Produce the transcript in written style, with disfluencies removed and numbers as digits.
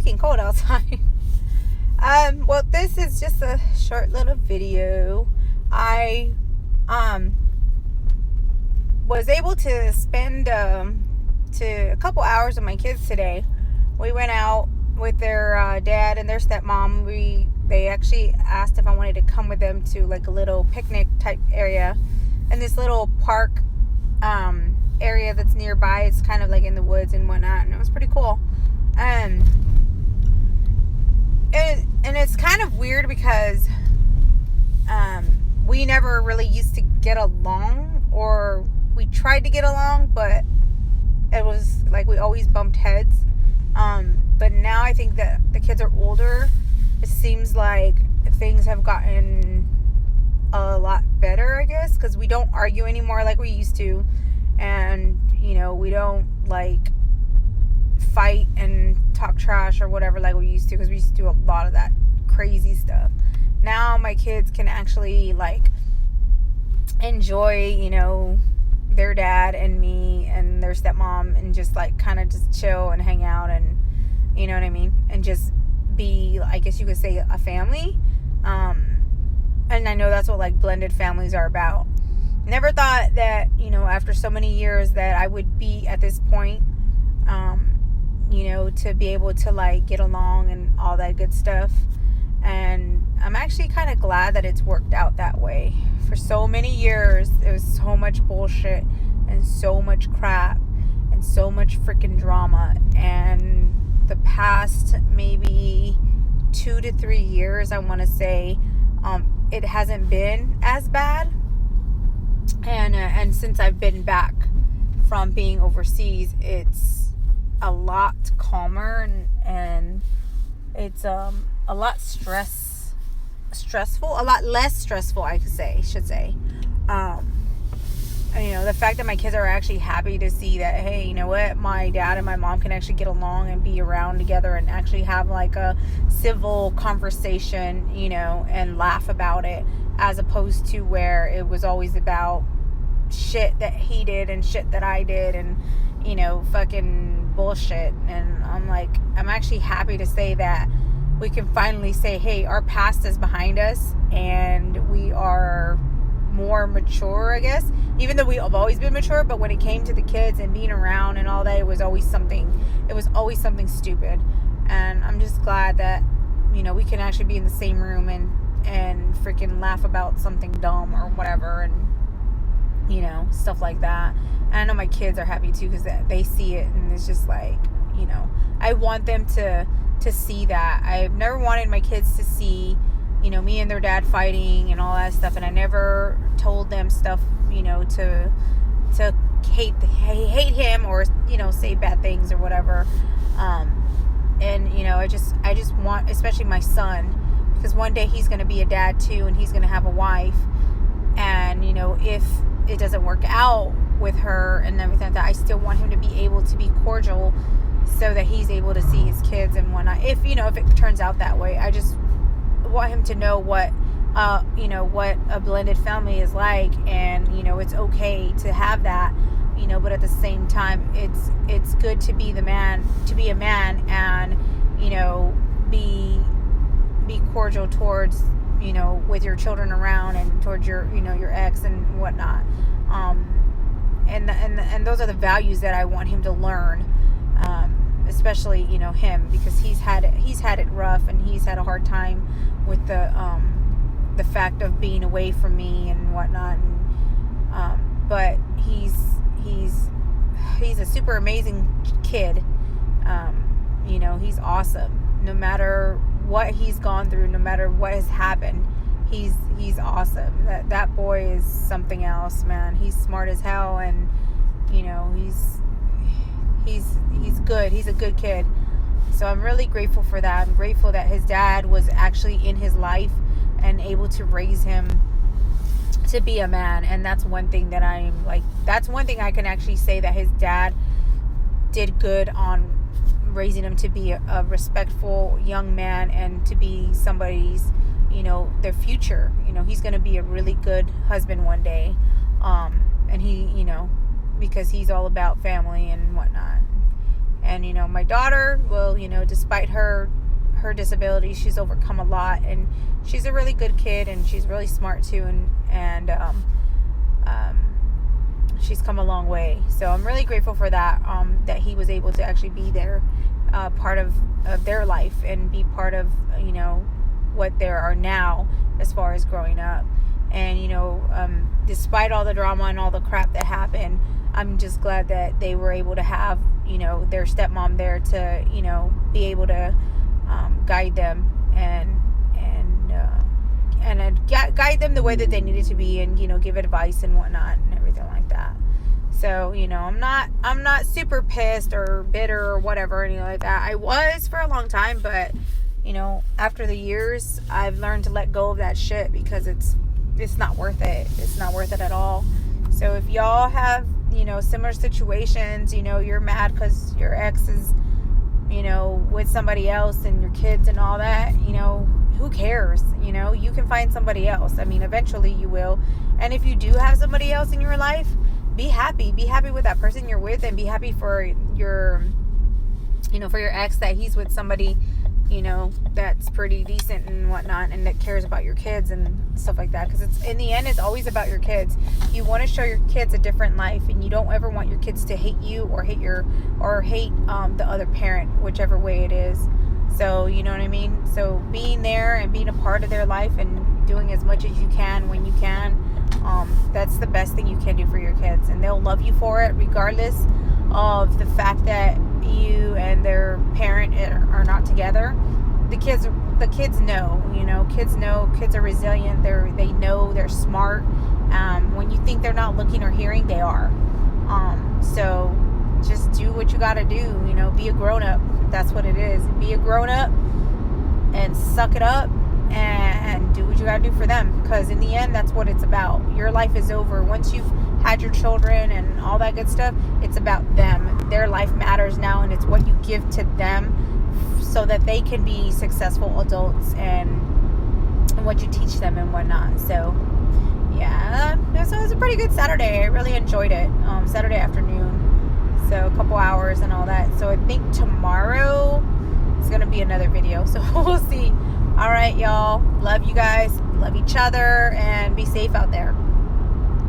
freaking cold outside. Well, this is just a short little video. I was able to spend a couple hours with my kids today. We went out with their dad and their stepmom. They actually asked if I wanted to come with them to like a little picnic type area in this little park area that's nearby. It's kind of like in the woods and whatnot, and it was pretty cool. And it's kind of weird because we never really used to get along, or we tried to get along, but it was like we always bumped heads. But now I think that the kids are older. It seems like things have gotten a lot better, I guess, because we don't argue anymore like we used to. And, we don't like fight and talk trash or whatever like we used to, because we used to do a lot of that crazy stuff. Now my kids can actually like enjoy, their dad and me and their stepmom, and just like kind of just chill and hang out, and you know what I mean, and just be, I guess you could say, a family. And I know that's what like blended families are about. Never thought that, after so many years that I would be at this point, to be able to like get along and all that good stuff. And I'm actually kind of glad that it's worked out that way. For so many years, there was so much bullshit and so much crap and so much freaking drama. And the past maybe 2 to 3 years, I want to say, it hasn't been as bad. And since I've been back from being overseas, it's a lot calmer, and it's a lot stressful, a lot less stressful, I should say. The fact that my kids are actually happy to see that, hey, you know what, my dad and my mom can actually get along and be around together and actually have like a civil conversation, and laugh about it, as opposed to where it was always about shit that he did and shit that I did, and fucking bullshit. And I'm actually happy to say that we can finally say, hey, our past is behind us and we are more mature, I guess, even though we have always been mature. But when it came to the kids and being around and all that, it was always something stupid. And I'm just glad that we can actually be in the same room and freaking laugh about something dumb or whatever, and stuff like that. And I know my kids are happy too, because they see it, and it's just like, I want them to see that. I've never wanted my kids to see, me and their dad fighting and all that stuff. And I never told them stuff, to hate him or, say bad things or whatever. I just want, especially my son, because one day he's going to be a dad too, and he's going to have a wife. And, if it doesn't work out with her and everything like that, I still want him to be able to be cordial, so that he's able to see his kids and whatnot. If it turns out that way, I just want him to know what a blended family is like, and it's okay to have that, but at the same time, it's good to be a man, and be cordial towards, with your children around, and towards your your ex and whatnot. And those are the values that I want him to learn, especially him, because he's had it rough, and he's had a hard time with the fact of being away from me and whatnot. And, but he's a super amazing kid. He's awesome. No matter what he's gone through, no matter what has happened, he's awesome. That boy is something else, man. He's smart as hell, and he's good. He's a good kid. So I'm really grateful for that. I'm grateful that his dad was actually in his life and able to raise him to be a man. And that's one thing that that's one thing I can actually say, that his dad did good on raising him to be a respectful young man, and to be somebody's, their future. He's going to be a really good husband one day. And he, because he's all about family and whatnot. And, my daughter will, despite her disability, she's overcome a lot, and she's a really good kid, and she's really smart too, and she's come a long way. So I'm really grateful for that, that he was able to actually be there, part of their life, and be part of, what they are now as far as growing up. And, despite all the drama and all the crap that happened, I'm just glad that they were able to have, their stepmom there to, be able to guide them and guide them the way that they needed to be, and, give advice and whatnot and everything like that. So, I'm not super pissed or bitter or whatever, anything like that. I was for a long time, but, after the years, I've learned to let go of that shit, because it's not worth it. It's not worth it at all. So if y'all have, similar situations, you're mad because your ex is, with somebody else, and your kids and all that, who cares? You can find somebody else. I mean, eventually you will. And if you do have somebody else in your life, be happy with that person you're with, and be happy for your ex, that he's with somebody, that's pretty decent and whatnot, and that cares about your kids and stuff like that. Because in the end, it's always about your kids. You want to show your kids a different life, and you don't ever want your kids to hate you or hate the other parent, whichever way it is. So, you know what I mean? So being there and being a part of their life and doing as much as you can when you can, that's the best thing you can do for your kids. And they'll love you for it, regardless of the fact that you and their parent are not together. The kids know, kids are resilient. They know, they're smart. When you think they're not looking or hearing, they are. So just do what you got to do, be a grown up. That's what it is. Be a grown up and suck it up and do what you got to do for them, because in the end, that's what it's about. Your life is over. Once you've had your children and all that good stuff, it's about them. Their life matters now, and it's what you give to them so that they can be successful adults, and what you teach them and whatnot. So yeah, so it was a pretty good Saturday. I really enjoyed it. Saturday afternoon, so a couple hours and all that. So I think tomorrow is gonna be another video, so we'll see. All right, y'all, love you guys, love each other, and be safe out there.